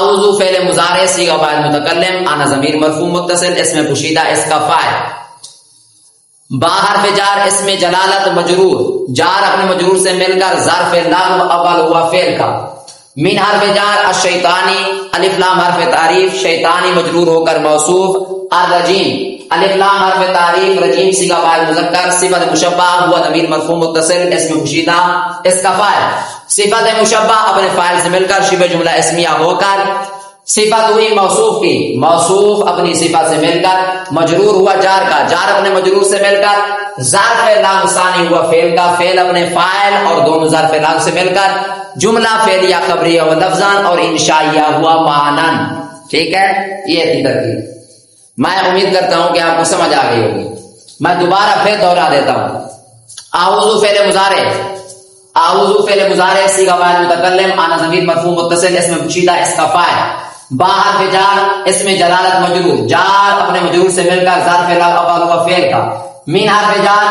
اعوذ فعل مضارع صیغہ فاعل متکلم، انا ضمیر مرفوع متصل اسم پوشیدہ اس کا فاعل، با حرف جار اسم جلالت مجرور، جار اپنے مجرور سے مل کر ظرف لغو اول ہوا فعل کا، من حرف جار الشیطانی، الف لام حرف تعریف، شیطانی مجرور ہو کر موصوف، الرجیم الف لام حرف تعریف، رجیم صیغہ فاعل مذکر، صفت مشبہ ہوا ضمیر مرفوع متصل اسم پوشیدہ اس کا فاعل، صفت مشبہ اپنے فاعل سے مل کر شبہ جملہ اسمیہ ہو کر صفت ہوئی موصوف کی، موصوف اپنی صفت سے مل کر مجرور ہوا جار کا، جار اپنے مجرور سے مل کر ظرف لغو ثانی ہوا فعل کا، فعل اپنے فاعل اور دونوں ظرف لغو سے مل کر جملہ فعلیہ خبریہ و لفظان اور انشائیہ ہوا معنن۔ ٹھیک ہے، یہ تھی ترکیب۔ میں امید کرتا ہوں کہ آپ کو سمجھ آ گئی ہوگی۔ میں دوبارہ پھر دوہرا دیتا ہوں۔ اعوذ فعل مضارع، اعوذ فعل مضارع صیغہ فاعل متکلم، انا ضمیر مرفوع متصل اسم پوشیدہ اس کا فاعل، با حرف جار اسم جلالت مجرور، جار اپنے مجرور سے مل کر ظرف لغو اول ہوا فعل کا، من حرف جار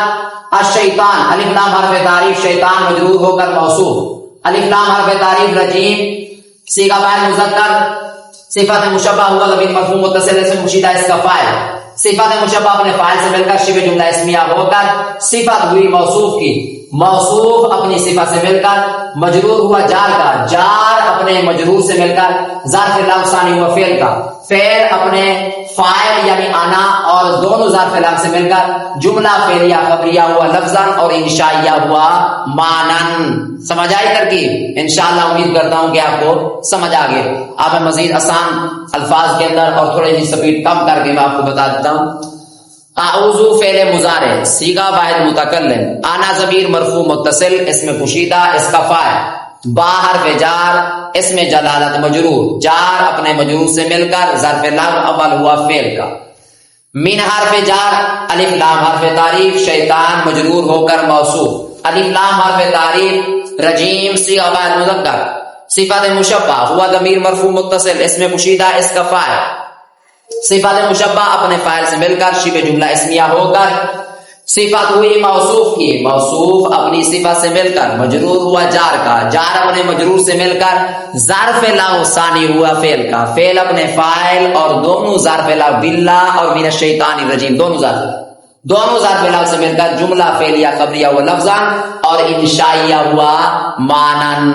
الشیطان الف لام حرف تعریف، شیطان مجرور ہو کر موصوف، الف لام حرف تعریف، رجیم صیغہ فاعل مذکر، صفت مشبہ ہوا ضمیر مرفوع متصل اسم پوشیدہ اس کا فاعل، صفت مشبہ اپنے فاعل سے مل کر شبہ جملہ اسمیہ ہو کر صفت ہوئی موصوف کی، موصوف اپنی صفت سے مل کر مجرور ہوا جار کا، جار اپنے مجرور سے مل کر ظرف لغو ثانی ہوا فعل کا، فعل اپنے فاعل یعنی انا اور دونوں ظرف لغو سے مل کر جملہ فعلیہ خبریہ ہوا لفظاً اور انشائیہ ہوا معنن۔ سمجھ آئی ترکیب؟ انشاءاللہ امید کرتا ہوں کہ آپ کو سمجھ آ گئے۔ آپ مزید آسان الفاظ کے اندر اور تھوڑی سی سپیڈ کم کر کے میں آپ کو بتا دیتا ہوں۔ اعوذ فعل مضارع صیغہ واحد متکلم، انا ضمیر مرفوع متصل اسم پوشیدہ اس کا فاعل، با حرف جار اسم جلالت مجرور، جار اپنے مجرور سے مل کر ظرف لغو اول ہوا فعل کا، من حرف جار الف لام حرف تعریف، شیطان مجرور ہو کر موصوف، الف لام حرف تعریف، رجیم صیغہ واحد مذکر، صفت مشبہ ہوا ضمیر مرفوع متصل اسم پوشیدہ اس کا فاعل، صفت مشبہ اپنے فاعل سے مل کر شبہ جملہ اسمیہ ہو کر صفت ہوئی موصوف کی، موصوف اپنی صفت سے مل کر مجرور ہوا جار کا، جار اپنے مجرور سے مل کر ظرف لغو ثانی ہوا فعل کا، فعل اپنے فاعل اور دونوں ظرف لغو باللہ اور من الشیطان الرجیم دونوں ظرف لغو سے مل کر جملہ فعلیہ خبریہ ہوا لفظاً اور انشائیہ ہوا معنن۔